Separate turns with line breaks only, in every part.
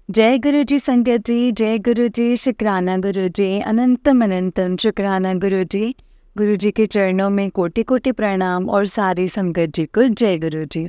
जय गुरु जी संगत जी, जय गुरु जी, शुक्राना गुरु जी, अनंतम अनंतम शुक्राना गुरु जी। गुरु जी के चरणों में कोटि कोटि प्रणाम और सारी संगत जी को जय गुरु जी।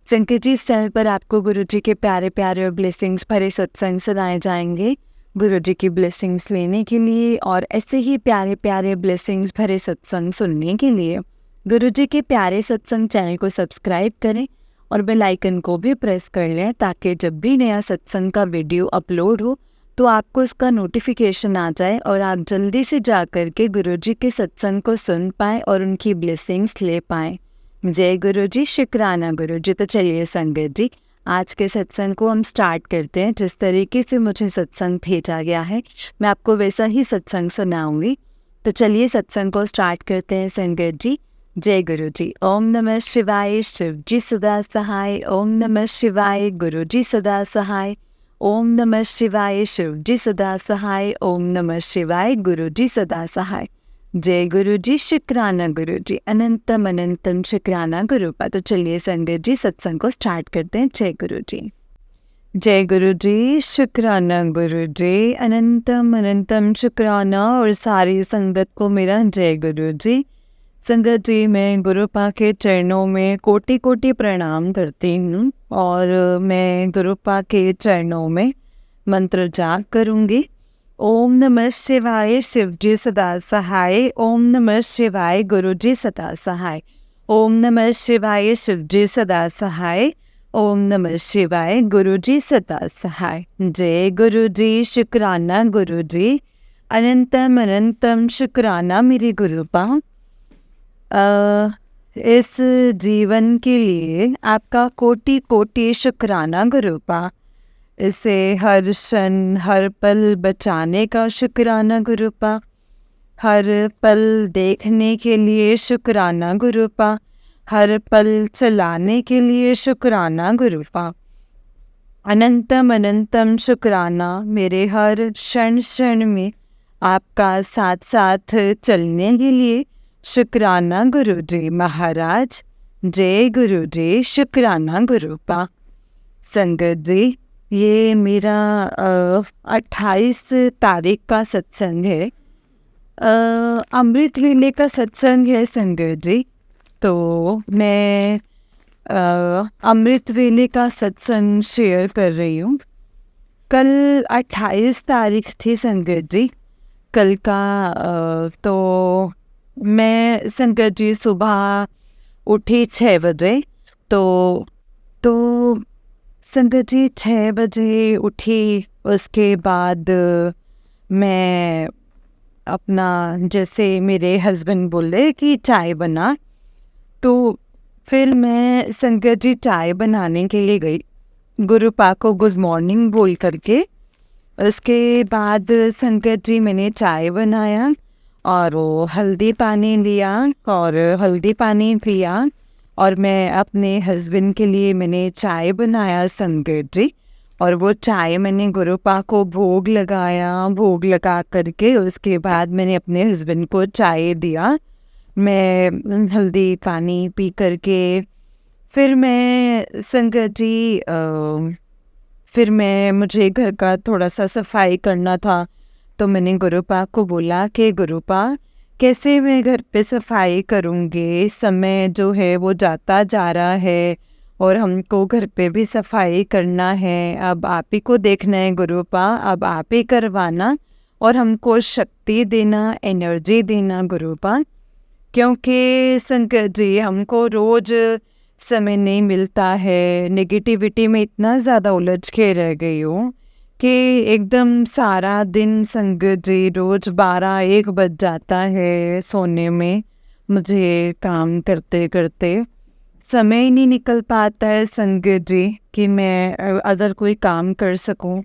संगत जी, इस चैनल पर आपको गुरु जी के प्यारे प्यारे और ब्लेसिंग्स भरे सत्संग सुनाए जाएंगे। गुरु जी की ब्लेसिंग्स लेने के लिए और ऐसे ही प्यारे प्यारे ब्लेसिंग्स भरे सत्संग सुनने के लिए गुरु जी के प्यारे सत्संग चैनल को सब्सक्राइब करें और बेल आइकन को भी प्रेस कर लें ताकि जब भी नया सत्संग का वीडियो अपलोड हो तो आपको इसका नोटिफिकेशन आ जाए और आप जल्दी से जा कर के गुरु जी के सत्संग को सुन पाएँ और उनकी ब्लेसिंग्स ले पाएँ। जय गुरु जी, शुक्राना गुरु जी। तो चलिए संगत जी, आज के सत्संग को हम स्टार्ट करते हैं। जिस तरीके से मुझे सत्संग भेजा गया है मैं आपको वैसा ही सत्संग सुनाऊंगी। तो चलिए सत्संग को स्टार्ट करते हैं संगत जी। जय गुरु जी। ओम नमः शिवाय, शिव जी सदा सहाय। ओम नमः शिवाय, गुरु जी सदा सहाय। ओम नमः शिवाय, शिव जी सदा सहाय। ओम नमः शिवाय, गुरु जी सदा सहाय। जय गुरु जी, शुक्राना गुरु जी, अनंतम अनंतम शुक्राना गुरु पा। तो चलिए संगत जी सत्संग को स्टार्ट करते हैं। जय गुरु जी। जय गुरु जी, शुक्राना गुरु जी, अनंतम अनंतम शुक्राना और सारी संगत को मेरा जय गुरु जी। संगत जी, मैं गुरु पा के चरणों में कोटि कोटि प्रणाम करती हूँ और मैं गुरु पा के चरणों में मंत्र जाप करूँगी। ओम नमः शिवाय, शिव जी सदा सहाय। ओम नमः शिवाय, गुरु जी सदा सहाय। ओम नमः शिवाय, शिव जी सदा सहाय। ओम नमः शिवाय, गुरु जी सदा सहाय। जय गुरु जी, शुक्राना गुरु जी, अनंतम अनंतम शुक्राना मेरे गुरु पा। इस जीवन के लिए आपका कोटि कोटि शुक्राना गुरु पा। इसे हर क्षण हर पल बचाने का शुक्राना गुरु पा। हर पल देखने के लिए शुक्राना गुरु पा। हर पल चलाने के लिए शुक्राना गुरु पा। अनंतम अनंतम शुक्राना मेरे हर क्षण क्षण में आपका साथ साथ चलने के लिए शुक्राना गुरु जी महाराज। जय गुरु जी, शुक्राना गुरु पा। संगत जी, ये मेरा 28 तारीख का सत्संग है। अमृत वेले का सत्संग है संगत जी। तो मैं अमृत वेले का सत्संग शेयर कर रही हूँ। कल 28 तारीख थी संगत जी, कल का। तो मैं संगत जी सुबह उठी 6 बजे। तो संगत जी 6 बजे उठी। उसके बाद मैं अपना, जैसे मेरे हस्बैंड बोले कि चाय बना, तो फिर मैं संगत जी चाय बनाने के लिए गई। गुरु पा को गुड मॉर्निंग बोल करके उसके बाद संगत जी मैंने चाय बनाया और वो हल्दी पानी लिया और हल्दी पानी पिया और मैं अपने हस्बैंड के लिए मैंने चाय बनाया संगत जी। और वो चाय मैंने गुरु पा को भोग लगाया। भोग लगा करके उसके बाद मैंने अपने हस्बैंड को चाय दिया। मैं हल्दी पानी पी करके फिर मैं संगत जी फिर मुझे घर का थोड़ा सा सफाई करना था। तो मैंने गुरु पा को बोला कि गुरु पा, कैसे मैं घर पे सफाई करूँगी, समय जो है वो जाता जा रहा है और हमको घर पे भी सफाई करना है। अब आप ही को देखना है गुरु पा, अब आप ही करवाना और हमको शक्ति देना, एनर्जी देना गुरु पा। क्योंकि संगत जी हमको रोज़ समय नहीं मिलता है। नेगेटिविटी में इतना ज़्यादा उलझ के रह गई हूँ कि एकदम सारा दिन संगत जी रोज़ 12-1 बज जाता है सोने में। मुझे काम करते करते समय ही नहीं निकल पाता है संगत जी कि मैं अगर कोई काम कर सकूं।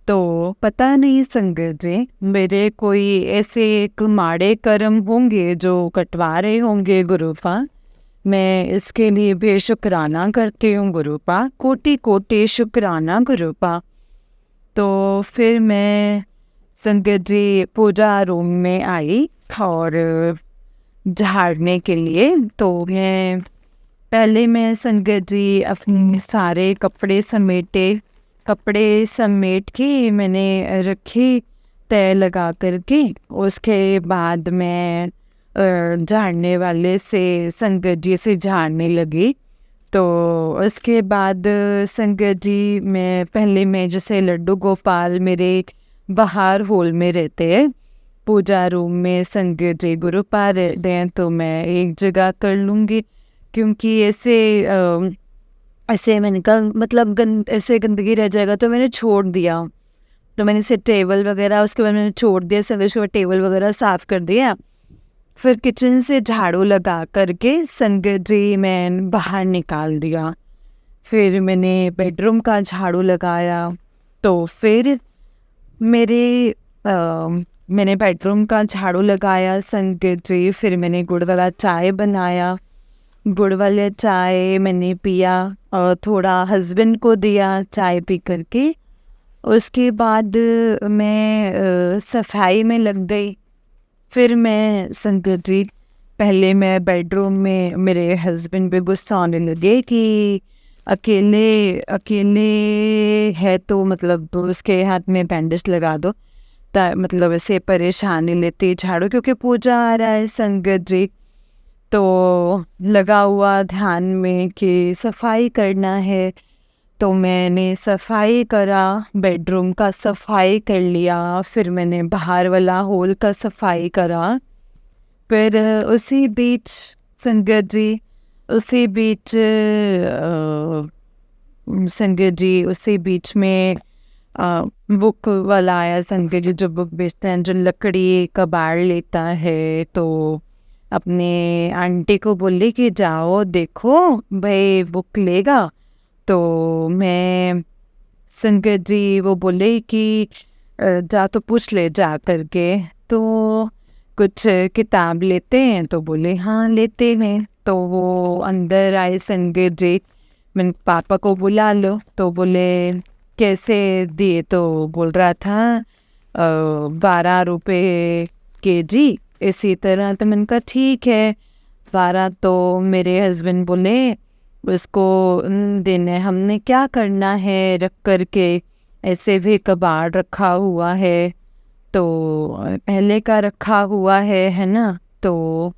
तो पता नहीं संगत जी, मेरे कोई ऐसे एक माड़े कर्म होंगे जो कटवा रहे होंगे गुरु पा। मैं इसके लिए भी शुक्राना करती हूँ गुरु पा, कोटि कोटि शुक्राना गुरु पा। तो फिर मैं संगत जी पूजा रूम में आई और झाड़ने के लिए। तो मैं संगत जी अपने सारे कपड़े समेटे, कपड़े समेट के मैंने रखे तय लगा करके। उसके बाद मैं झाड़ने वाले से संगत जी से झाड़ने लगी। तो उसके बाद संगत जी मैं जैसे लड्डू गोपाल मेरे बाहर हॉल में रहते हैं, पूजा रूम में संगत जी गुरु पा रहते हैं, तो मैं एक जगह कर लूँगी क्योंकि ऐसे मैंने कहा मतलब ऐसे गंदगी रह जाएगा, तो मैंने छोड़ दिया। तो मैंने इसे टेबल वगैरह उसके बाद मैंने छोड़ दिया, संगत के बाद टेबल वगैरह साफ़ कर दिया। फिर किचन से झाड़ू लगा करके संगत जी मैं बाहर निकाल दिया। फिर मैंने बेडरूम का झाड़ू लगाया। तो फिर मैंने बेडरूम का झाड़ू लगाया संगत जी। फिर मैंने गुड़ वाला चाय बनाया, गुड़ वाले चाय मैंने पिया और थोड़ा हस्बैंड को दिया चाय पी करके। उसके बाद मैं सफाई में लग गई। फिर मैं संगत जी पहले मैं बेडरूम में मेरे हस्बैंड पे गुस्सा आने लगे कि अकेले अकेले है तो मतलब तो उसके हाथ में बैंडेज लगा दो, मतलब ऐसे परेशानी लेती झाड़ू क्योंकि पूजा आ रहा है संगत जी। तो लगा हुआ ध्यान में कि सफाई करना है, तो मैंने सफाई करा, बेडरूम का सफाई कर लिया। फिर मैंने बाहर वाला हॉल का सफाई करा। फिर उसी बीच संगत जी उसी बीच में बुक वाला आया संगत जी, जो बुक बेचते हैं, जो लकड़ी कबाड़ लेता है। तो अपने आंटी को बोली कि जाओ देखो भाई बुक लेगा। तो मैं संगत जी वो बोले कि जा तो पूछ ले जा करके, तो कुछ किताब लेते हैं? तो बोले हाँ लेते हैं। तो वो अंदर आए संगत जी, मैंने पापा को बुला लो। तो बोले कैसे दिए? तो बोल रहा था 12 रुपये kg इसी तरह। तो मैंने कहा ठीक है 12। तो मेरे हस्बैंड बोले उसको देने हमने क्या करना है, रख करके ऐसे भी कबाड़ रखा हुआ है, तो पहले का रखा हुआ है ना। तो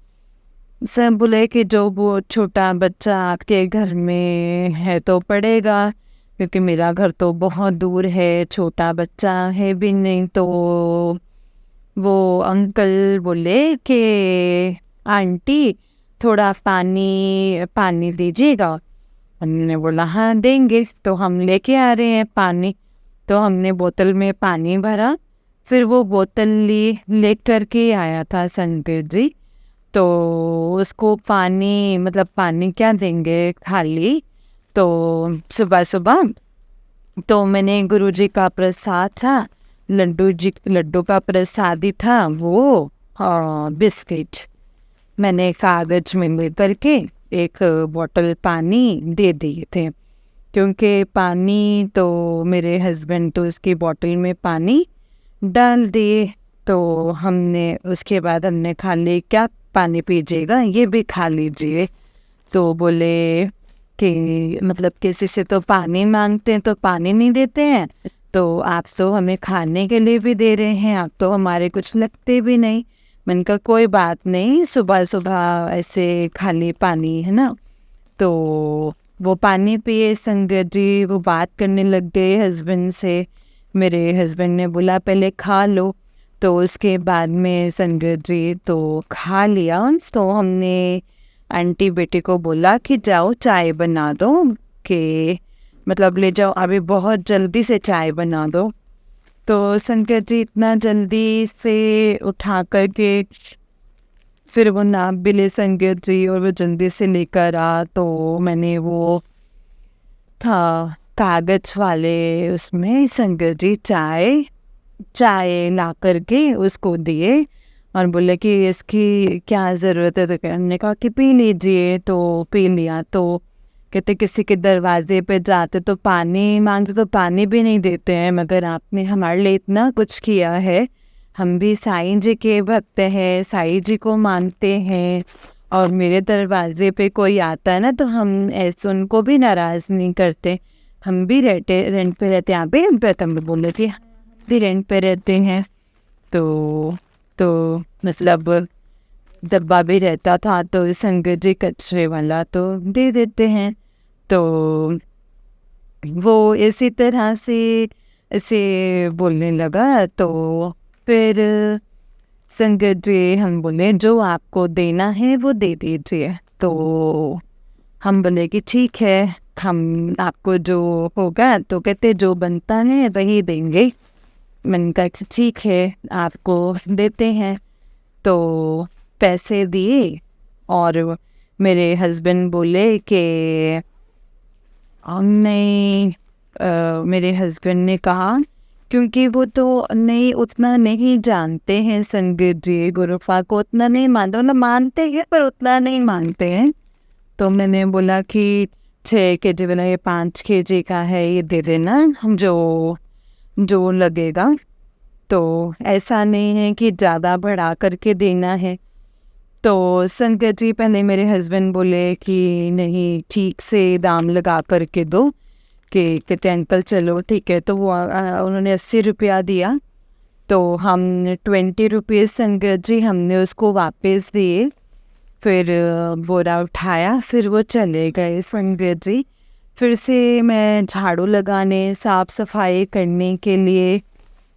सब बोले कि जो वो छोटा बच्चा आपके घर में है तो पड़ेगा, क्योंकि मेरा घर तो बहुत दूर है, छोटा बच्चा है भी नहीं। तो वो अंकल बोले कि आंटी थोड़ा पानी दीजिएगा। हमने बोला हाँ देंगे। तो हम लेके आ रहे हैं पानी। तो हमने बोतल में पानी भरा। फिर वो बोतल ले करके आया था संगत जी। तो उसको पानी क्या देंगे खाली। तो सुबह सुबह तो मैंने गुरुजी का प्रसाद था, लड्डू का प्रसाद ही था वो, बिस्किट मैंने कागज में ले करके एक बोतल पानी दे दिए थे, क्योंकि पानी तो मेरे हस्बैंड तो उसकी बोतल में पानी डाल दिए। तो उसके बाद हमने खा ली, क्या पानी पीजिएगा ये भी खा लीजिए। तो बोले कि मतलब किसी से तो पानी मांगते हैं तो पानी नहीं देते हैं, तो आप तो हमें खाने के लिए भी दे रहे हैं, आप तो हमारे कुछ लगते भी नहीं। मैंने कहा कोई बात नहीं, सुबह सुबह ऐसे खाली पानी है ना। तो वो पानी पिए संगत जी, वो बात करने लग गए हस्बैंड से। मेरे हस्बैंड ने बोला पहले खा लो। तो उसके बाद में संगत जी तो खा लिया। तो हमने आंटी बेटे को बोला कि जाओ चाय बना दो, कि मतलब ले जाओ अभी बहुत जल्दी से चाय बना दो। तो संगत जी इतना जल्दी से उठा करके फिर वो नाप भी ले संगत जी, और वो जल्दी से लेकर आ। तो मैंने वो था कागज वाले उसमें संगत जी चाय ला करके उसको दिए और बोले कि इसकी क्या ज़रूरत है। तो हमने कहा कि पी लीजिए। तो पी लिया। तो कहते किसी के दरवाजे पे जाते तो पानी मांगते तो पानी भी नहीं देते हैं, मगर आपने हमारे लिए इतना कुछ किया है, हम भी साईं जी के भक्त हैं, साईं जी को मानते हैं, और मेरे दरवाजे पे कोई आता है ना तो हम ऐसे उनको भी नाराज़ नहीं करते। हम भी रेंट पे रहते हैं यहाँ पे, हम तो हम बोल रहे थे भी रेंट पे रहते हैं। तो मतलब डब्बा भी रहता था, तो संगत जी कचरे वाला तो दे देते हैं। तो वो इसी तरह से ऐसे बोलने लगा। तो फिर संगत जी हम बोले जो आपको देना है वो दे दीजिए। तो हम बोले कि ठीक है, हम आपको जो होगा, तो कहते जो बनता है वही देंगे। मैंने कहा कि ठीक है आपको देते हैं। तो पैसे दिए और मेरे हस्बैंड बोले कि नहीं, मेरे हस्बैंड ने कहा क्योंकि वो तो नहीं उतना नहीं जानते हैं, संगत जी गुरुफा को उतना नहीं मानते, मतलब मानते हैं पर उतना नहीं मानते हैं। तो मैंने बोला कि 6 kg वाला ये 5 kg का है, ये दे देना जो जो लगेगा। तो ऐसा नहीं है कि ज़्यादा बढ़ा करके देना है। तो संगत जी पहले मेरे हस्बैंड बोले कि नहीं ठीक से दाम लगा करके दो, कि कहते अंकल चलो ठीक है। तो वो उन्होंने 80 रुपया दिया। तो हम 20 रुपीज़ संगत जी हमने उसको वापस दिए। फिर बोरा उठाया, फिर वो चले गए संगत जी। फिर से मैं झाड़ू लगाने साफ़ सफाई करने के लिए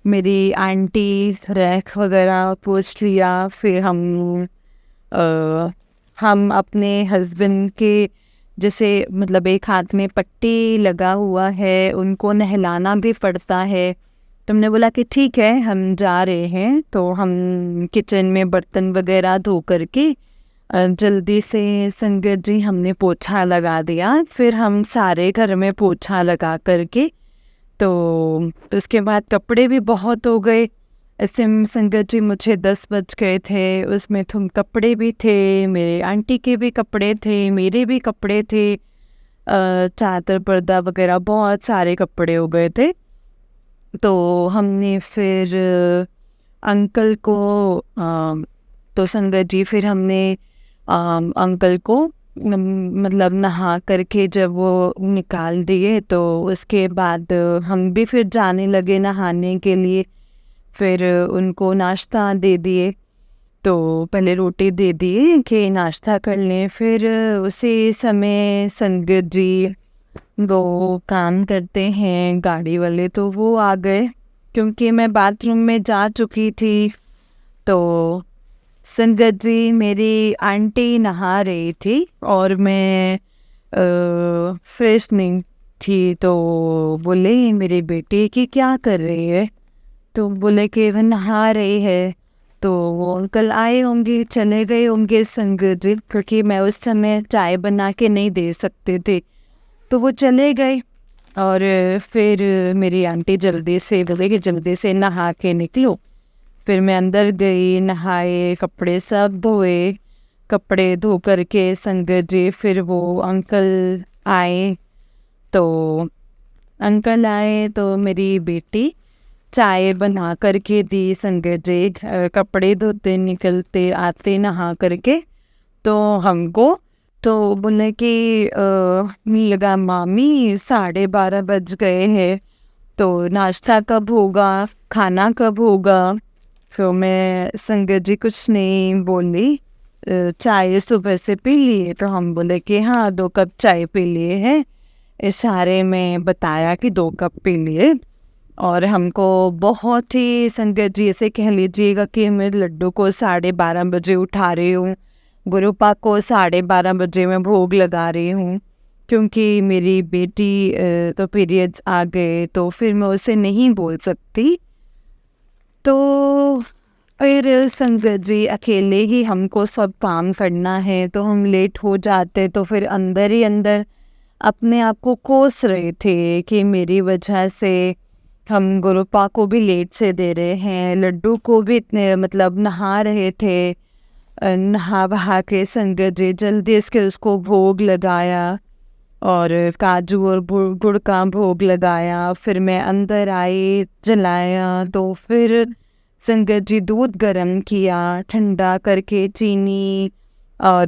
मेरी आंटी रैक वगैरह पोंछ लिया। फिर हम अपने हस्बैंड के जैसे मतलब एक हाथ में पट्टी लगा हुआ है, उनको नहलाना भी पड़ता है। तो हमने बोला कि ठीक है हम जा रहे हैं। तो हम किचन में बर्तन वगैरह धो करके जल्दी से संगत जी हमने पोछा लगा दिया। फिर हम सारे घर में पोछा लगा करके, तो उसके बाद कपड़े भी बहुत हो गए। ऐसे में संगत जी मुझे 10 बज गए थे। उसमें तुम कपड़े भी थे, मेरे आंटी के भी कपड़े थे, मेरे भी कपड़े थे, चादर पर्दा वगैरह बहुत सारे कपड़े हो गए थे। तो हमने फिर अंकल को तो संगत जी फिर हमने अंकल को मतलब नहा करके जब वो निकाल दिए, तो उसके बाद हम भी फिर जाने लगे नहाने के लिए। फिर उनको नाश्ता दे दिए। तो पहले रोटी दे दिए कि नाश्ता कर लें। फिर उसी समय संगत जी वो काम करते हैं गाड़ी वाले, तो वो आ गए क्योंकि मैं बाथरूम में जा चुकी थी। तो संगत जी मेरी आंटी नहा रही थी और मैं फ्रेश नहीं थी। तो बोले मेरी बेटी कि क्या कर रही है? तो बोले कि वह नहा रही है। तो वो अंकल आए होंगे, चले गए होंगे संगत जी, क्योंकि मैं उस समय चाय बना के नहीं दे सकते थे। तो वो चले गए और फिर मेरी आंटी जल्दी से बोले कि जल्दी से नहा के निकलो। फिर मैं अंदर गई, नहाए, कपड़े सब धोए। कपड़े धो करके संगत जी फिर वो अंकल आए। तो अंकल आए तो मेरी बेटी चाय बना करके दी संगत जी। कपड़े धोते निकलते आते नहा करके तो हमको तो बोले कि लगा मामी 12:30 बज गए हैं, तो नाश्ता कब होगा, खाना कब होगा? फिर मैं संगत जी कुछ नहीं बोली। चाय सुबह से पी लिए? तो हम बोले कि हाँ 2 कप चाय पी लिए हैं। इशारे में बताया कि 2 कप पी लिए। और हमको बहुत ही संगत जी ऐसे कह लीजिएगा कि मैं लड्डू को 12:30 बजे उठा रही हूँ, गुरुपा को 12:30 बजे मैं भोग लगा रही हूँ, क्योंकि मेरी बेटी तो पीरियड्स आ गए, तो फिर मैं उसे नहीं बोल सकती। तो फिर संगत जी अकेले ही हमको सब काम करना है, तो हम लेट हो जाते। तो फिर अंदर ही अंदर अपने आप को कोस रहे थे कि मेरी वजह से हम गुरुपा को भी लेट से दे रहे हैं, लड्डू को भी इतने मतलब नहा रहे थे। नहा बहा के संगत जी जल्दी इसके उसको भोग लगाया और काजू और गुड़ का भोग लगाया। फिर मैं अंदर आई, जलाया। तो फिर संगत जी दूध गरम किया, ठंडा करके चीनी और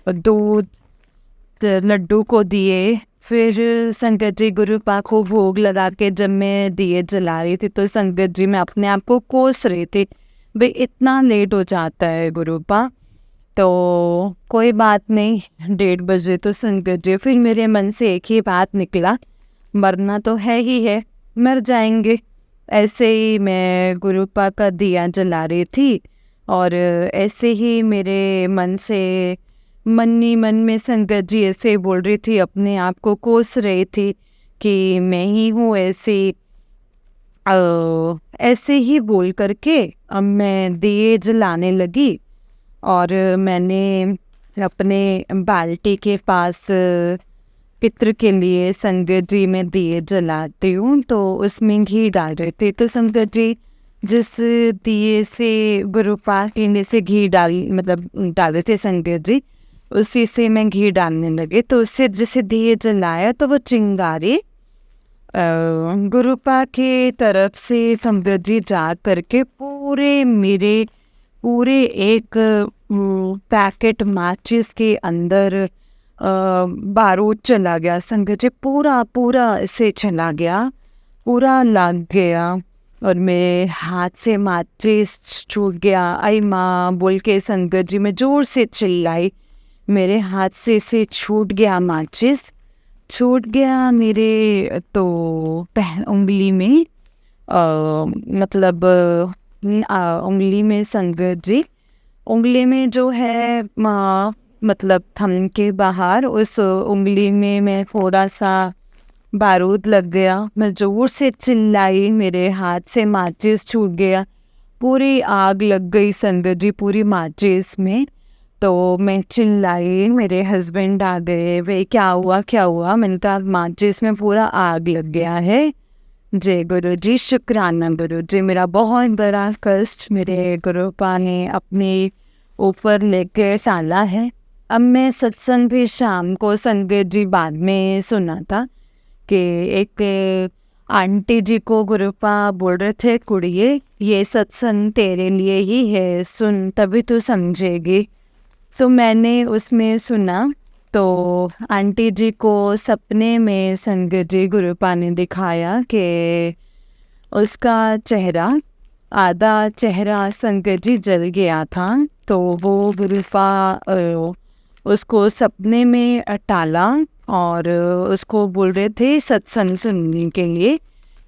दूध लड्डू को दिए। फिर संगत जी गुरुपा को भोग लगा के जब मैं दिए जला रही थी तो संगत जी मैं अपने आप को कोस रही थी, भाई इतना लेट हो जाता है गुरुपा। तो कोई बात नहीं, 1:30 बजे तो संगत जी, फिर मेरे मन से एक ही बात निकला, मरना तो है ही है, मर जाएंगे। ऐसे ही मैं गुरुपा का दिया जला रही थी और ऐसे ही मेरे मन से मन ही मन में संगत जी ऐसे बोल रही थी, अपने आप को कोस रही थी कि मैं ही हूँ ऐसे। ऐसे ही बोल करके अब मैं दिए जलाने लगी और मैंने अपने बाल्टी के पास पितृ के लिए संगत जी में दिए जलाती हूँ तो उसमें घी डाल रहे थे। तो संगत जी जिस दिए से गुरुपा के से घी डाल रहे थे संगत जी, उसी से मैं घी डालने लगे। तो उससे जैसे दिए जलाया तो वो चिंगारी गुरुपा के तरफ से संगत जी जा करके पूरे एक पैकेट माचिस के अंदर बारूद चला गया। संगत जी पूरा ऐसे चला गया, पूरा लग गया और मेरे हाथ से माचिस छूट गया। आई माँ बोल के संगत जी मैं जोर से चिल्लाई, मेरे हाथ से छूट गया, माचिस छूट गया मेरे तो उंगली में, उंगली में संगत जी, उंगली में जो है मतलब थंब के बाहर उस उंगली में मैं थोड़ा सा बारूद लग गया। मैं जोर से चिल्लाई, मेरे हाथ से माचिस छूट गया, पूरी आग लग गई संगत जी पूरी माचिस में। तो मैं चिल्लाई, मेरे हस्बैंड आ गए, वे क्या हुआ, मैंने कहा माचिस में पूरा आग लग गया है। जय गुरु जी, शुक्राना गुरु जी, मेरा बहुत बड़ा कष्ट मेरे गुरुपा ने अपने ऊपर लेके डाला है। अब मैं सत्संग भी शाम को संगत जी बाद में सुना था कि एक आंटी जी को गुरुपा बोल रहे थे, कुड़िए ये सत्संग तेरे लिए ही है, सुन तभी तू समझेगी। तो मैंने उसमें सुना तो आंटी जी को सपने में संगत जी गुरुपा ने दिखाया कि उसका चेहरा, आधा चेहरा संगत जी जल गया था। तो वो गुरुपा उसको सपने में टाला और उसको बोल रहे थे सत्संग सुनने के लिए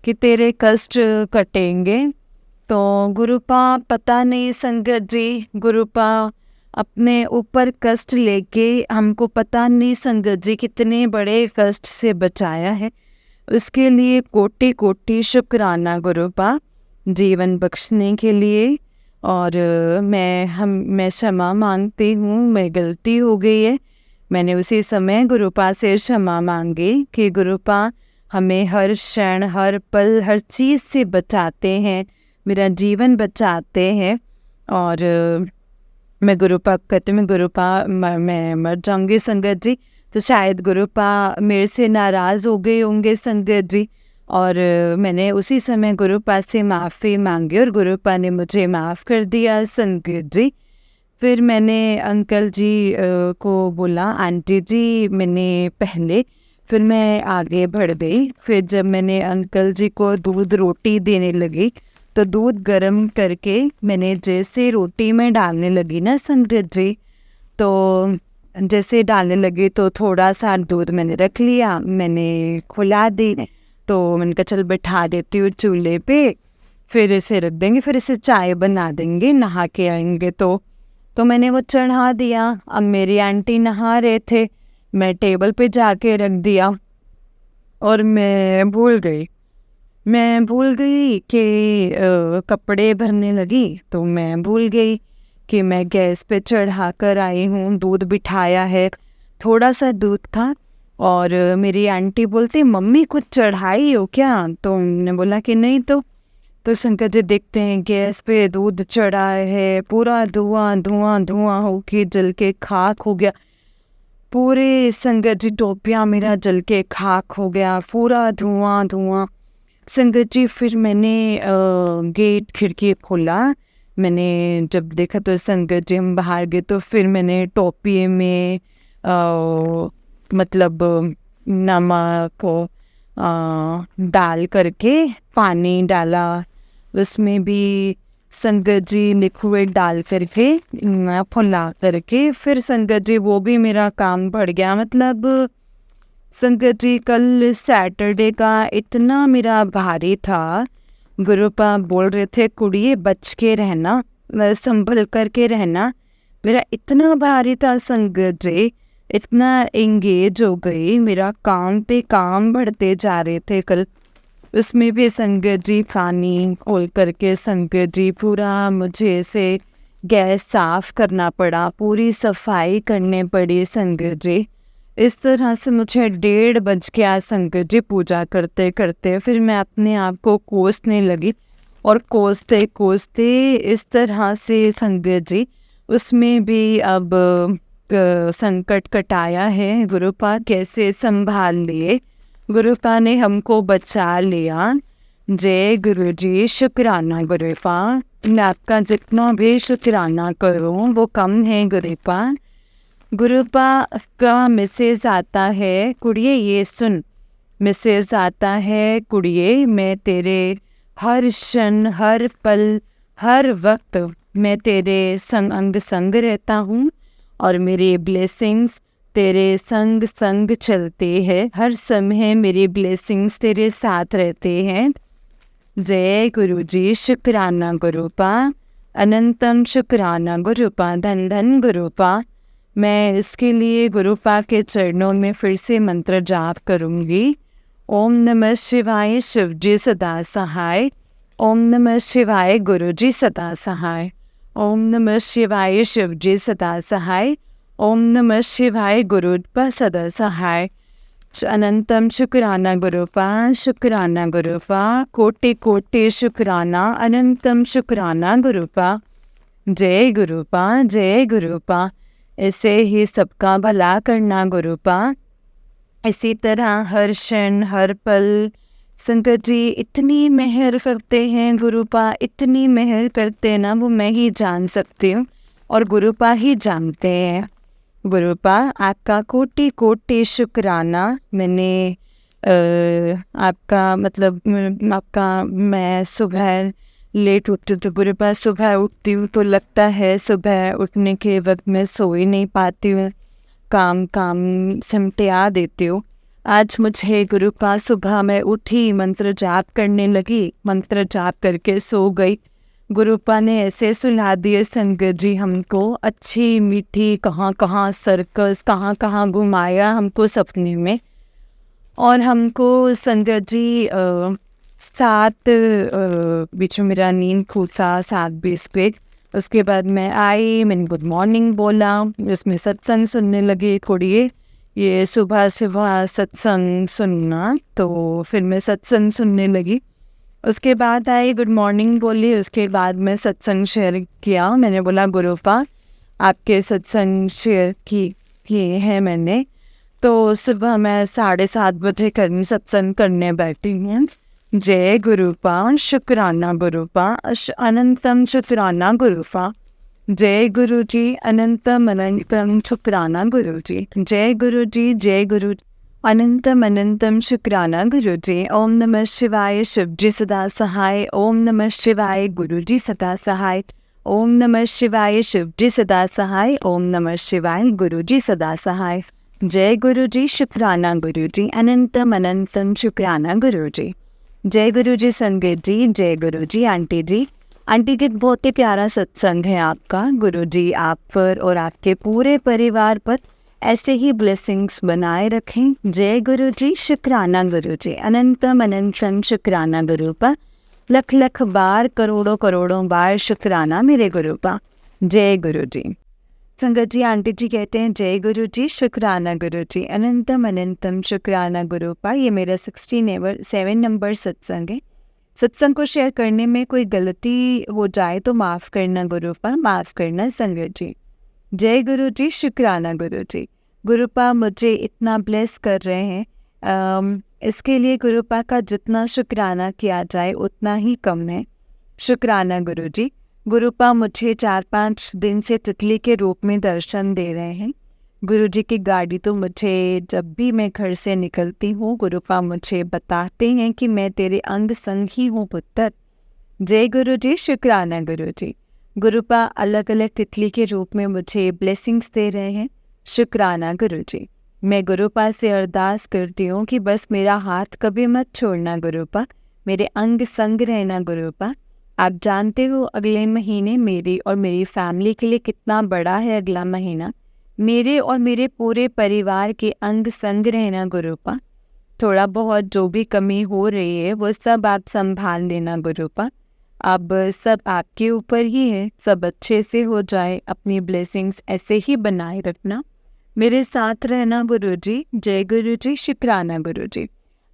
कि तेरे कष्ट कटेंगे। तो गुरुपा पता नहीं संगत जी, गुरुपा अपने ऊपर कष्ट लेके हमको पता नहीं संगत जी कितने बड़े कष्ट से बचाया है, उसके लिए कोटि कोटि शुक्राना गुरुपा, जीवन बख्शने के लिए। और मैं क्षमा मांगती हूँ, मैं गलती हो गई है। मैंने उसी समय गुरुपा से क्षमा मांगी कि गुरुपा हमें हर क्षण हर पल हर चीज़ से बचाते हैं, मेरा जीवन बचाते हैं। और मैं गुरुपा कहती मैं गुरुपा मैं मर जाऊंगी संगत जी, तो शायद गुरुपा मेरे से नाराज़ हो गए होंगे संगत जी। और मैंने उसी समय गुरुपा से माफ़ी मांगी और गुरुपा ने मुझे माफ़ कर दिया संगत जी। फिर मैंने अंकल जी को बोला, आंटी जी मैंने पहले, फिर मैं आगे बढ़ गई। फिर जब मैंने अंकल जी को दूध रोटी देने लगी तो दूध गर्म करके मैंने जैसे रोटी में डालने लगी ना संगत जी, तो जैसे डालने लगी तो थोड़ा सा दूध मैंने रख लिया, मैंने खुला दी। तो मैंने कहा चल बैठा देती हूँ चूल्हे पे, फिर इसे रख देंगे, फिर इसे चाय बना देंगे, नहा के आएंगे। तो मैंने वो चढ़ा दिया। अब मेरी आंटी नहा रहे थे, मैं टेबल पे जाके रख दिया और मैं भूल गई कि कपड़े भरने लगी। तो मैं भूल गई कि मैं गैस पे चढ़ा कर आई हूँ, दूध बिठाया है, थोड़ा सा दूध था। और मेरी आंटी बोलती मम्मी कुछ चढ़ाई हो क्या? तो मैंने बोला कि नहीं। तो शंकर जी देखते हैं गैस पे दूध चढ़ा है, पूरा धुआं हो के जल के खाक हो गया, पूरे संगत जी टोपिया मेरा जल के खाक हो गया, पूरा धुआं। संगत जी फिर मैंने गेट खिड़की खोला, मैंने जब देखा तो संगत जी हम बाहर गए। तो फिर मैंने टोपिए में मतलब नमक डाल करके पानी डाला, उसमें भी संगत जी लिक्विड डाल करके फुला करके फिर संगत जी वो भी मेरा काम बढ़ गया। मतलब संगत जी कल सैटरडे का इतना मेरा भारी था। गुरुपा बोल रहे थे कुड़िए बच के रहना, संभल करके रहना। मेरा इतना भारी था संगत जी, इतना एंगेज हो गई, मेरा काम पे काम बढ़ते जा रहे थे कल। उसमें भी संगत जी पानी खोल करके संगत जी पूरा मुझे से गैस साफ करना पड़ा, पूरी सफाई करनी पड़ी संगत जी। इस तरह से मुझे 1:30 बज गया संगत जी पूजा करते करते। फिर मैं अपने आप को कोसने लगी और कोसते कोसते इस तरह से संगत जी उसमें भी अब संकट कटाया है। गुरुपा कैसे संभाल लिए, गुरुपा ने हमको बचा लिया। जय गुरु जी, शुक्राना गुरुपा। मैं आपका जितना भी शुक्राना करूं वो कम है गुरुपा। गुरुपा का मैसेज आता है, कुड़िए ये सुन, मैसेज आता है कुड़िए मैं तेरे हर क्षण हर पल हर वक्त मैं तेरे अंग संग रहता हूँ और मेरे ब्लेसिंग्स तेरे संग संग चलते हैं, हर समय मेरी ब्लेसिंग्स तेरे साथ रहते हैं। जय गुरु जी, शुक्राना गुरुपा, अनंतम शुक्राना गुरुपा, धन धन गुरुपा। मैं इसके लिए गुरुपा के चरणों में फिर से मंत्र जाप करूँगी। ओम नमः शिवाय, शिव जी सदा सहाय। ओम नमः शिवाय, गुरु जी सदा सहाय। ओम नमः शिवाय, शिव जी सदा सहाय। ओम नमः शिवाय, गुरुपा सदा सहाय। अनंतम शुक्राना गुरुपा, शुक्राना गुरुपा, कोटि कोटि शुक्राना, अनंतम शुक्राना गुरुपा। जय गुरुपा, जय गुरुपा। ऐसे ही सबका भला करना गुरुपा। इसी तरह हर क्षण हर पल संगत जी इतनी मेहर करते हैं गुरुपा, इतनी मेहर करते हैं ना, वो मैं ही जान सकती हूँ और गुरुपा ही जानते हैं। गुरुपा आपका कोटि कोटि शुक्राना। मैंने आपका मतलब आपका मैं सुबह लेट उठती हूँ तो गुरुपा सुबह उठती हूँ तो लगता है सुबह उठने के वक्त मैं सो ही नहीं पाती हूँ, काम सिमटिया देती हूँ। आज मुझे गुरुपा सुबह मैं उठी, मंत्र जाप करने लगी, मंत्र जाप करके सो गई। गुरुपा ने ऐसे सुला दिए संगत जी हमको, अच्छी मीठी कहाँ कहाँ सर्कस कहाँ कहाँ घुमाया हमको सपने में। और हमको संगत जी 7 बीच में मेरा नींद खुला 7:20 पे। उसके बाद मैं आई, मैंने गुड मॉर्निंग बोला, उसमें सत्संग सुनने लगी। कुड़िए ये सुबह सुबह सत्संग सुनना, तो फिर मैं सत्संग सुनने लगी। उसके बाद आई, गुड मॉर्निंग बोली, उसके बाद मैं सत्संग शेयर किया। मैंने बोला गुरुपा आपके सत्संग शेयर किए हैं मैंने, तो सुबह मैं 7:30 बजे सत्संग करने बैठी हूँ। जय गुरुपा, शुक्राना गुरुपा, अनंतम शुक्राना गुरुपा। जय गुरु जी, अनंतम अनंतम शुक्राना गुरु जी। जय गुरु जी, जय गुरु, अनंतम अनंतम शुक्राना गुरु जी। ओम नमः शिवाय, शिव जी सदा सहाय। ओम नमः शिवाय, गुरु जी सदा सहाय। ओम नमः शिवाय, शिव जी सदा सहाय। ओम नमः शिवाय, गुरु जी सदा सहाय। जय गुरु जी, शुक्राना गुरु जी, अनंतम अनंतम शुक्राना गुरु जी। जय गुरु जी संगत जी, जय गुरु जी आंटी जी। आंटी जी बहुत ही प्यारा सत्संग है आपका। गुरु जी आप पर और आपके पूरे परिवार पर ऐसे ही ब्लेसिंग्स बनाए रखें। जय गुरु जी, शुक्राना गुरु जी, अनंतम अनंतम शुक्राना गुरु पर, लख लख बार करोड़ों करोड़ों बार शुक्राना मेरे गुरु पर। जय गुरु जी। संगत जी आंटी जी कहते हैं जय गुरु जी, शुक्राना गुरु जी, अनंतम अनंतम शुक्राना गुरु पर। ये मेरा 67 नंबर सत्संग है। सत्संग को शेयर करने में कोई गलती हो जाए तो माफ़ करना गुरुपा, माफ़ करना संगत जी। जय गुरु जी, शुक्राना गुरु जी। गुरुपा मुझे इतना ब्लेस कर रहे हैं, इसके लिए गुरुपा का जितना शुक्राना किया जाए उतना ही कम है। शुक्राना गुरु जी। गुरुपा मुझे 4-5 दिन से तितली के रूप में दर्शन दे रहे हैं। गुरुजी की गाड़ी तो मुझे जब भी मैं घर से निकलती हूँ गुरुपा मुझे बताते हैं कि मैं तेरे अंग संग ही हूँ पुत्र। जय गुरुजी, शुक्राना गुरुजी। गुरुपा अलग अलग तितली के रूप में मुझे ब्लेसिंग्स दे रहे हैं। शुक्राना गुरुजी। मैं गुरुपा से अरदास करती हूँ कि बस मेरा हाथ कभी मत छोड़ना गुरुपा, मेरे अंग संग रहना गुरुपा। आप जानते हो अगले महीने मेरी और मेरी फैमिली के लिए कितना बड़ा है अगला महीना। मेरे और मेरे पूरे परिवार के अंग संग रहना गुरुपा। थोड़ा बहुत जो भी कमी हो रही है वो सब आप संभाल लेना गुरुपा। अब सब आपके ऊपर ही है, सब अच्छे से हो जाए। अपनी ब्लेसिंग्स ऐसे ही बनाए रखना, मेरे साथ रहना गुरुजी। जय गुरुजी, शुक्राना गुरुजी।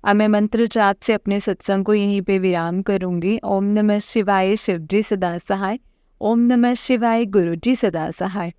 अब मैं मंत्र जाप से अपने सत्संग को यहीं पे विराम करूंगी। ओम नमः शिवाय, शिवजी सदा सहाय। ओम नमः शिवाय, गुरुजी सदा सहाय।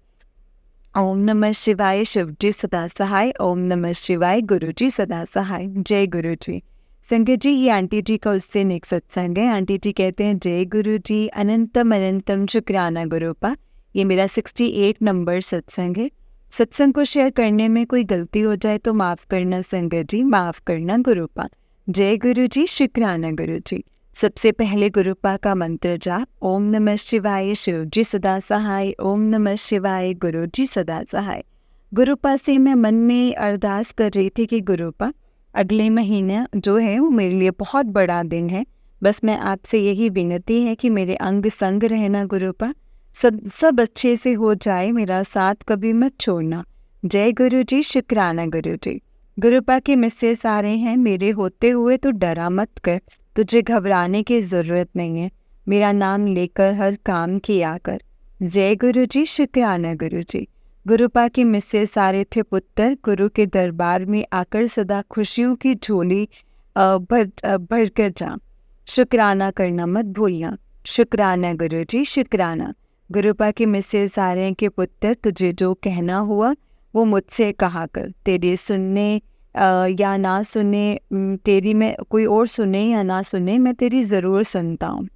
ओम नमः शिवाय, शिवजी सदा सहाय। ओम नमः शिवाय, गुरुजी सदा सहाय। जय गुरुजी। संगत जी, ये आंटी जी का उससे नेक सत्संग है। आंटी जी कहते हैं जय गुरुजी, अनंतम अनंतम शुक्राना गुरुपा। ये मेरा 68 नंबर सत्संग है। सत्संग को शेयर करने में कोई गलती हो जाए तो माफ़ करना संगत जी, माफ़ करना गुरुपा। जय गुरुजी, शुक्राना गुरुजी। सबसे पहले गुरुपा का मंत्र जाप। ओम नमः शिवाय, शिवजी सदा सहाय। ओम नमः शिवाय, गुरुजी सदा सहाय। गुरुपा से मैं मन में अरदास कर रही थी कि गुरुपा अगले महीने जो है वो मेरे लिए बहुत बड़ा दिन है। बस मैं आपसे यही विनती है कि मेरे अंग संग रहना गुरुपा, सब अच्छे से हो जाए, मेरा साथ कभी मत छोड़ना। जय गुरुजी, शुक्राना गुरुजी। गुरुपा के मैसेज आ रहे हैं, मेरे होते हुए तो डरा मत कर, तुझे घबराने की ज़रूरत नहीं है, मेरा नाम लेकर हर काम किया कर। जय गुरुजी, शुक्राना गुरुजी। गुरुपा के मैसेज आ रहे थे, पुत्र गुरु के दरबार में आकर सदा खुशियों की झोली भर कर जा, शुक्राना करना मत भूलना। शुक्राना गुरुजी, शुक्राना। गुरुपा के मैसेज आ रहे हैं कि पुत्र तुझे जो कहना हुआ वो मुझसे कहा कर, तेरे सुनने या ना सुने, तेरी मैं कोई और सुने या ना सुने, मैं तेरी ज़रूर सुनता हूँ।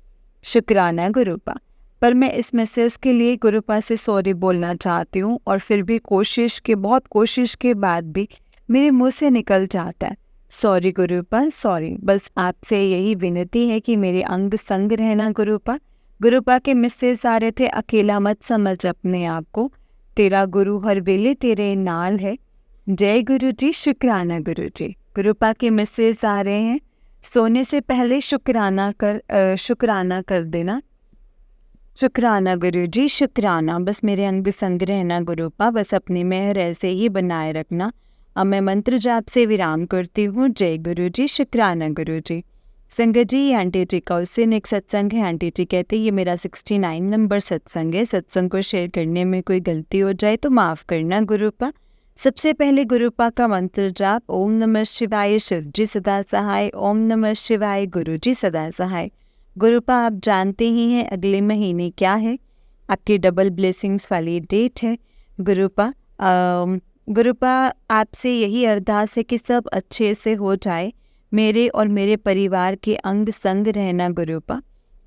शुक्राना गुरुपा। पर मैं इस मैसेज के लिए गुरुपा से सॉरी बोलना चाहती हूँ और फिर भी बहुत कोशिश के बाद भी मेरे मुंह से निकल जाता है सॉरी गुरुपा, सॉरी। बस आपसे यही विनती है कि मेरे अंग संग रहना गुरुपा। गुरुपा के मैसेज आ रहे थे, अकेला मत समझ अपने आप को, तेरा गुरु हर वेले तेरे नाल है। जय गुरुजी, शुक्राना गुरुजी। गुरुपा के मैसेज आ रहे हैं, सोने से पहले शुक्राना कर देना। शुक्राना गुरुजी, शुक्राना। बस मेरे अंग संग रहना गुरुपा, बस अपनी मेहर ऐसे ही बनाए रखना। अब मैं मंत्र जाप से विराम करती हूँ। जय गुरुजी, शुक्राना गुरुजी। संगत जी, ये आंटी जी का उससे नेक सत्संग है। आंटी जी कहते हैं ये मेरा 69 नंबर सत्संग है। सत्संग को शेयर करने में कोई गलती हो जाए तो माफ़ करना गुरुपा। सबसे पहले गुरुपा का मंत्र जाप। ओम नमः शिवाय, शिवजी सदा सहाय। ओम नमः शिवाय, गुरुजी सदा सहाय। गुरुपा, आप जानते ही हैं अगले महीने क्या है, आपकी डबल ब्लेसिंग्स वाली डेट है गुरुपा। गुरुपा, आपसे यही अरदास है कि सब अच्छे से हो जाए, मेरे और मेरे परिवार के अंग संग रहना गुरुपा।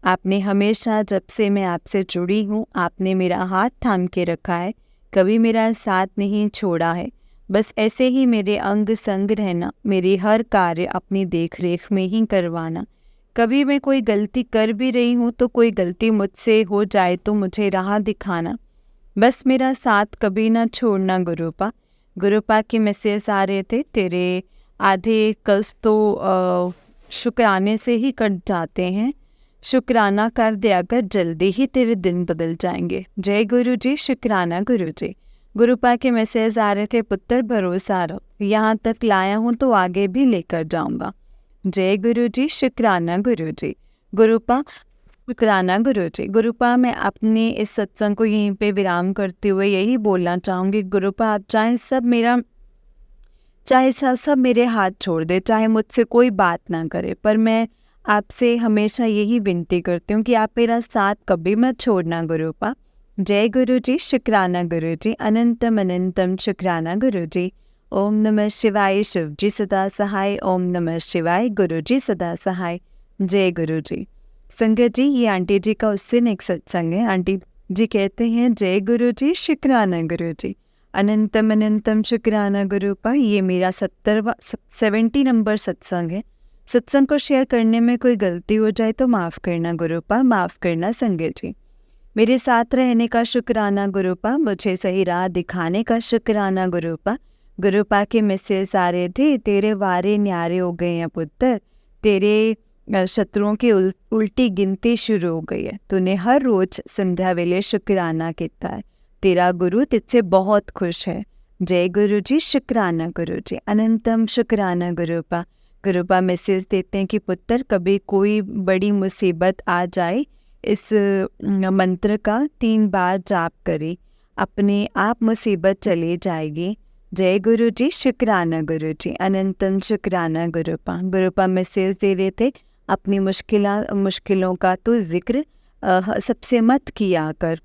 आपने हमेशा जब से मैं आपसे जुड़ी हूँ आपने मेरा हाथ थाम के रखा है, कभी मेरा साथ नहीं छोड़ा है। बस ऐसे ही मेरे अंग संग रहना, मेरी हर कार्य अपनी देख रेख में ही करवाना। कभी मैं कोई गलती कर भी रही हूँ तो कोई गलती मुझसे हो जाए तो मुझे राह दिखाना, बस मेरा साथ कभी ना छोड़ना गुरुपा। गुरुपा के मैसेज आ रहे थे, तेरे आधे कष्ट तो शुक्राने से ही कट जाते हैं, शुक्राना कर दिया कर, जल्दी ही तेरे दिन बदल जाएंगे। जय गुरुजी, शुक्राना गुरुजी। गुरुपा के मैसेज आ रहे थे, पुत्र भरोसा रख, यहाँ तक लाया हूँ तो आगे भी लेकर जाऊँगा। जय गुरुजी, शुक्राना गुरुजी। गुरुपा, शुक्राना गुरुजी। गुरुपा, मैं अपने इस सत्संग को यहीं पे विराम करते हुए यही बोलना चाहूँगी, गुरुपा आप चाहे सब मेरे हाथ छोड़ दे, चाहे मुझसे कोई बात ना करे, पर मैं आपसे हमेशा यही विनती करती हूँ कि आप मेरा साथ कभी मत छोड़ना गुरुपा। जय गुरुजी, शुक्राना गुरुजी। अनंतम अनंतम शुक्राना गुरुजी। ओम नमः शिवाय, शिवजी सदा सहाय। ओम नमः शिवाय, गुरुजी सदा सहाय। जय गुरुजी। संगत जी, ये आंटी जी का उससे नेक सत्संग है। आंटी जी कहते हैं, जय गुरुजी, शुक्राना गुरुजी। अनंतम अनंतम शुक्राना गुरुपा। ये मेरा 70 नंबर सत्संग है। सत्संग को शेयर करने में कोई गलती हो जाए तो माफ़ करना गुरुपा, माफ़ करना संगत जी। मेरे साथ रहने का शुक्राना गुरुपा, मुझे सही राह दिखाने का शुक्राना गुरुपा। गुरुपा के मैसेज आ रहे थे, तेरे वारे न्यारे हो गए हैं पुत्र, तेरे शत्रुओं की उल्टी गिनती शुरू हो गई है। तूने हर रोज संध्या वेले शुक्राना किया है, तेरा गुरु तुझसे बहुत खुश है। जय गुरु जी, शुक्राना गुरु जी, अनंतम शुक्राना गुरुपा। गुरुपा मैसेज देते हैं कि पुत्र कभी कोई बड़ी मुसीबत आ जाए, इस मंत्र का 3 बार जाप करें, अपने आप मुसीबत चली जाएगी। जय गुरु जी, शुक्राना गुरु जी, अनंतम शुक्राना गुरुपा। गुरुपा मैसेज दे रहे थे, अपनी मुश्किलों का तो जिक्र सबसे मत किया कर,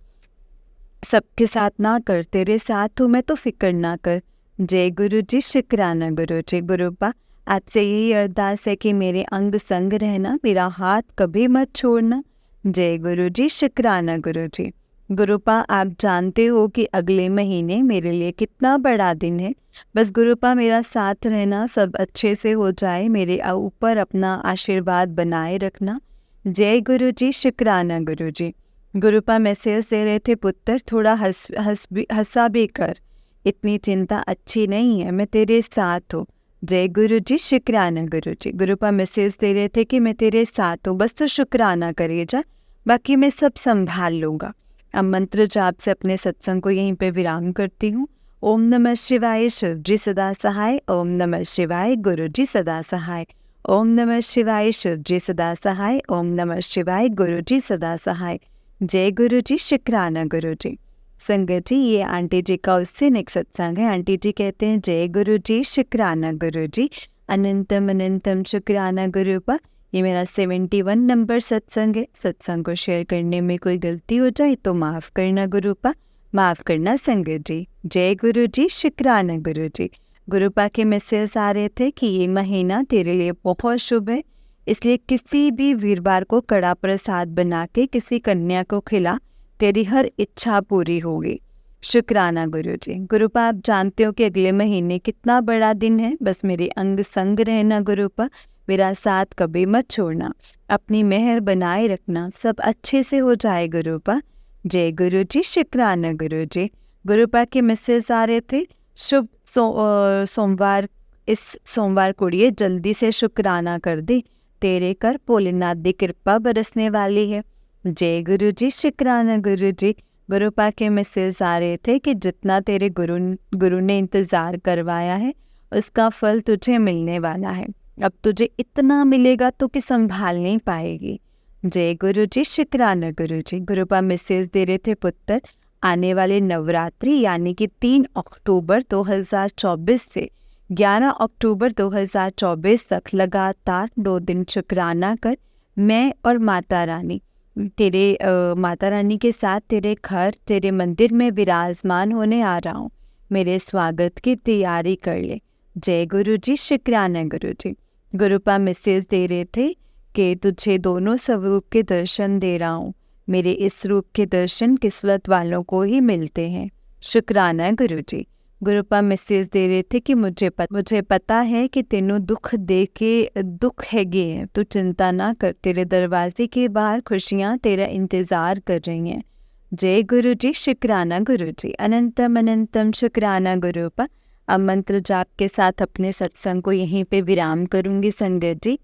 सबके साथ ना कर, तेरे साथ हूँ मैं तो फिक्र ना कर। जय गुरु जी, शुक्राना गुरु जी। गुरुपा आपसे यही अरदास है कि मेरे अंग संग रहना, मेरा हाथ कभी मत छोड़ना। जय गुरु जी, शुक्राना गुरु जी। गुरुपा आप जानते हो कि अगले महीने मेरे लिए कितना बड़ा दिन है, बस गुरुपा मेरा साथ रहना, सब अच्छे से हो जाए, मेरे ऊपर अपना आशीर्वाद बनाए रखना। जय गुरु जी, शुक्राना गुरु जी। गुरुपा मैसेज दे रहे थे, पुत्र थोड़ा हंसा भी कर, इतनी चिंता अच्छी नहीं है, मैं तेरे साथ हूँ। जय गुरु जी, शुक्राना गुरु जी। गुरुपा मैसेज दे रहे थे कि मैं तेरे साथ हूँ, बस तो शुक्राना करिए जा, बाकी मैं सब संभाल लूँगा। अब मंत्र जाप से अपने सत्संग को यहीं पे विराम करती हूँ। ओम नमः शिवाय, शिव जी सदा सहाय। ओम नमः शिवाय, गुरु जी सदा सहाय। ओम नमः शिवाय, शिव जी सदा सहाय। ओम नमः शिवाय, गुरु जी सदा सहाय। जय गुरु जी, शुक्राना गुरु जी। संगत जी, ये आंटी जी का उससे नेक्स्ट सत्संग है। आंटी जी कहते हैं, जय गुरु जी, शुक्राना गुरु जी, अनंतम अनंतम शुक्राना गुरुपा। ये मेरा 71 नंबर सत्संग है। सत्संग को शेयर करने में कोई गलती हो जाए तो माफ़ करना गुरुपा, माफ़ करना संगत जी। जय गुरु जी, शुक्राना गुरु जी। गुरुपा के मैसेज आ रहे थे कि ये महीना तेरे लिए बहुत शुभ है, इसलिए किसी भी वीरवार को कड़ा प्रसाद बना के किसी कन्या को खिला, तेरी हर इच्छा पूरी होगी। शुक्राना गुरु जी। गुरुपा आप जानते हो कि अगले महीने कितना बड़ा दिन है, बस मेरे अंग संग रहना गुरुपा, मेरा साथ कभी मत छोड़ना, अपनी मेहर बनाए रखना, सब अच्छे से हो जाए गुरुपा। जय गुरु जी, शुक्राना गुरु जी। गुरुपा के मैसेज आ रहे थे, शुभ सोमवार, इस सोमवार कुड़िए जल्दी से शुक्राना कर दे, तेरे कर भोलेनाथ की कृपा बरसने वाली है। जय गुरु जी, शुक्राना गुरु जी। गुरुपा के मैसेज आ रहे थे कि जितना तेरे गुरु ने इंतज़ार करवाया है, उसका फल तुझे मिलने वाला है। अब तुझे इतना मिलेगा तो कि संभाल नहीं पाएगी। जय गुरु जी, शुक्राना गुरु जी। गुरुपा मैसेज दे रहे थे, पुत्र आने वाले नवरात्रि यानी कि 3 अक्टूबर 2024 से 11 अक्टूबर 2024 तक लगातार 2 दिन शुक्राना कर। मैं और माता रानी माता रानी के साथ तेरे घर, तेरे मंदिर में विराजमान होने आ रहा हूँ, मेरे स्वागत की तैयारी कर ले। जय गुरु जी, शुक्राना गुरु जी। गुरुपा मैसेज दे रहे थे कि तुझे दोनों स्वरूप के दर्शन दे रहा हूँ, मेरे इस रूप के दर्शन किस्मत वालों को ही मिलते हैं। शुक्राना गुरु जी। गुरुपा मैसेज दे रहे थे कि मुझे पता है कि तेनों दुख दे के दुख हैगे हैं, तो चिंता ना कर, तेरे दरवाजे के बाहर खुशियाँ तेरा इंतज़ार कर रही हैं। जय गुरु जी, शुक्राना गुरु जी, अनंतम अनंतम शुक्राना गुरुपा। अब मंत्र जाप के साथ अपने सत्संग को यहीं पे विराम करूंगी संगत जी।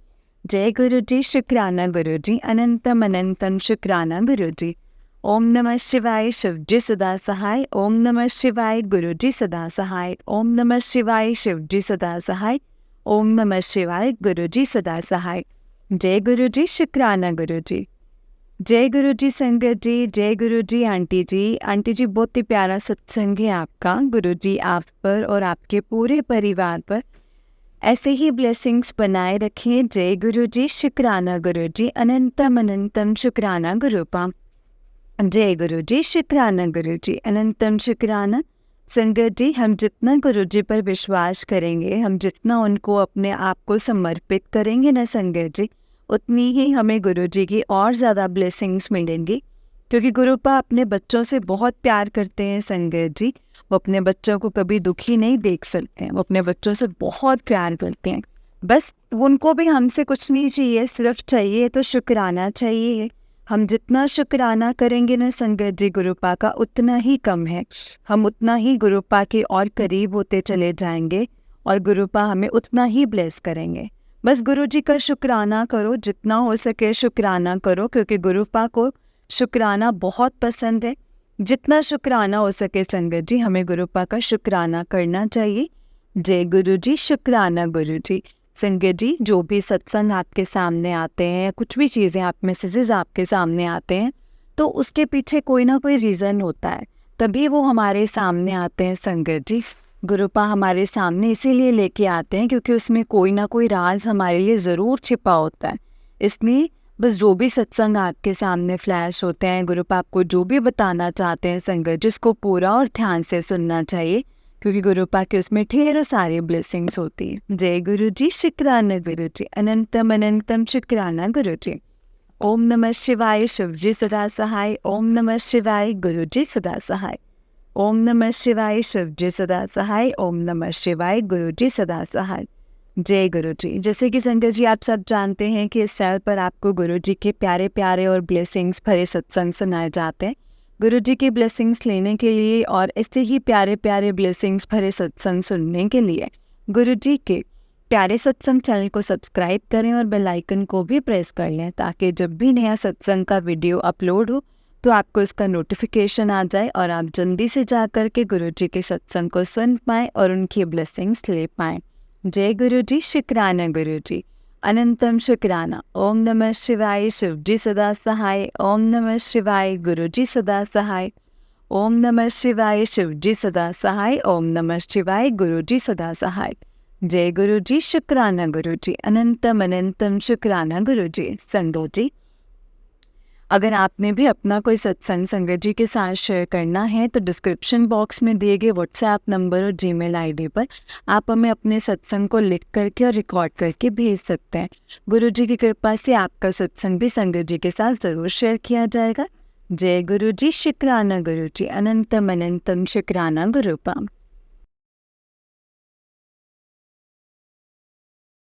जय गुरु जी, शुक्राना गुरु जी, अनंतम अनंतम शुक्राना गुरु जी। ओम नमः शिवाय, शिव जी सदा सहाय। ओम नमः शिवाय, गुरु जी सदा सहाय। ओम नमः शिवाय, शिव जी सदा सहाय। ओम नमः शिवाय, गुरु जी सदा सहाय। जय गुरु जी, शुक्राना गुरु जी। जय गुरु जी संगत जी। जय गुरु जी आंटी जी। आंटी जी, बहुत ही प्यारा सत्संग है आपका। गुरु जी आप पर और आपके पूरे परिवार पर ऐसे ही ब्लेसिंग्स बनाए रखें। जय गुरु जी, शुक्राना गुरु जी, अनंतम अनंतम शुक्राना गुरुपा। जय गुरु जी, शुक्राना गुरु जी, अनंतम शुक्राना। संगत जी, हम जितना गुरु जी पर विश्वास करेंगे, हम जितना उनको अपने आप को समर्पित करेंगे ना संगत जी, उतनी ही हमें गुरु जी की और ज़्यादा ब्लेसिंग्स मिलेंगी। क्योंकि गुरुपा अपने बच्चों से बहुत प्यार करते हैं संगत जी। वो अपने बच्चों को कभी दुखी नहीं देख सकते हैं, वो अपने बच्चों से बहुत प्यार करते हैं। बस उनको भी हमसे कुछ नहीं चाहिए, सिर्फ चाहिए तो शुक्राना चाहिए। हम जितना शुक्राना करेंगे ना संगत जी गुरुपा का, उतना ही कम है। हम उतना ही गुरुपा के और करीब होते चले जाएंगे और गुरुपा हमें उतना ही ब्लेस करेंगे। बस गुरु जी का शुक्राना करो, जितना हो सके शुक्राना करो, क्योंकि गुरुपा को शुक्राना बहुत पसंद है। जितना शुक्राना हो सके संगत जी हमें गुरुपा का शुक्राना करना चाहिए। जय गुरु जी, शुक्राना गुरु जी। संगत जी, जो भी सत्संग आपके सामने आते हैं, कुछ भी चीज़ें आप मैसेजेस आपके सामने आते हैं, तो उसके पीछे कोई ना कोई रीज़न होता है, तभी वो हमारे सामने आते हैं संगत जी। गुरुपा हमारे सामने इसीलिए लेके आते हैं क्योंकि उसमें कोई ना कोई राज हमारे लिए ज़रूर छिपा होता है। इसलिए बस जो भी सत्संग आपके सामने फ्लैश होते हैं, गुरुपा आपको जो भी बताना चाहते हैं संगत जी, उसको पूरा और ध्यान से सुनना चाहिए, क्योंकि गुरुपा के उसमें ढेरों सारी ब्लेसिंग्स होती है। जय गुरु जी, शुक्राना गुरु जी, अनंतम अनंतम शुक्राना गुरु जी। ओम नमः शिवाय, शिव जी सदा सहाय। ओम नमः शिवाय, गुरु जी सदा सहाय। ओम नमः शिवाय, शिव जी सदा सहाय। ओम नमः शिवाय, गुरु जी सदा सहाय। जय गुरु जी। जैसे कि संगत जी आप सब जानते हैं कि इस चैनल पर आपको गुरु जी के प्यारे प्यारे और ब्लेसिंग्स भरे सत्संग सुनाए जाते हैं। गुरु जी की ब्लेसिंग्स लेने के लिए और ऐसे ही प्यारे प्यारे ब्लेसिंग्स भरे सत्संग सुनने के लिए गुरु जी के प्यारे सत्संग चैनल को सब्सक्राइब करें और बेल आइकन को भी प्रेस कर लें, ताकि जब भी नया सत्संग का वीडियो अपलोड हो तो आपको इसका नोटिफिकेशन आ जाए और आप जल्दी से जा कर के गुरु जी के सत्संग को सुन पाएँ और उनकी ब्लेसिंग्स ले पाएँ। जय गुरु जी, शुक्राना गुरु जी, अनंतम शुक्राना। ओम नमः शिवाय, शिव जी सदा सहाय। ओम नमः शिवाय, गुरु जी सदा सहाय। ओम नमः शिवाय, शिव जी सदा सहाय। ओम नमः शिवाय, गुरु जी सदा सहाय। जय गुरु जी, शुक्राना गुरु जी, अनंतम अनंतम शुक्राना गुरु जी। संगत जी, अगर आपने भी अपना कोई सत्संग संगत जी के साथ शेयर करना है तो डिस्क्रिप्शन बॉक्स में दिए गए व्हाट्सएप नंबर और जीमेल आईडी पर आप हमें अपने सत्संग को लिख करके और रिकॉर्ड करके भेज सकते हैं। गुरु जी की कृपा से आपका सत्संग भी संगत जी के साथ ज़रूर शेयर किया जाएगा। जय गुरु जी, शुक्राना गुरु जी, अनंतम अनंतम शुक्राना गुरुपा।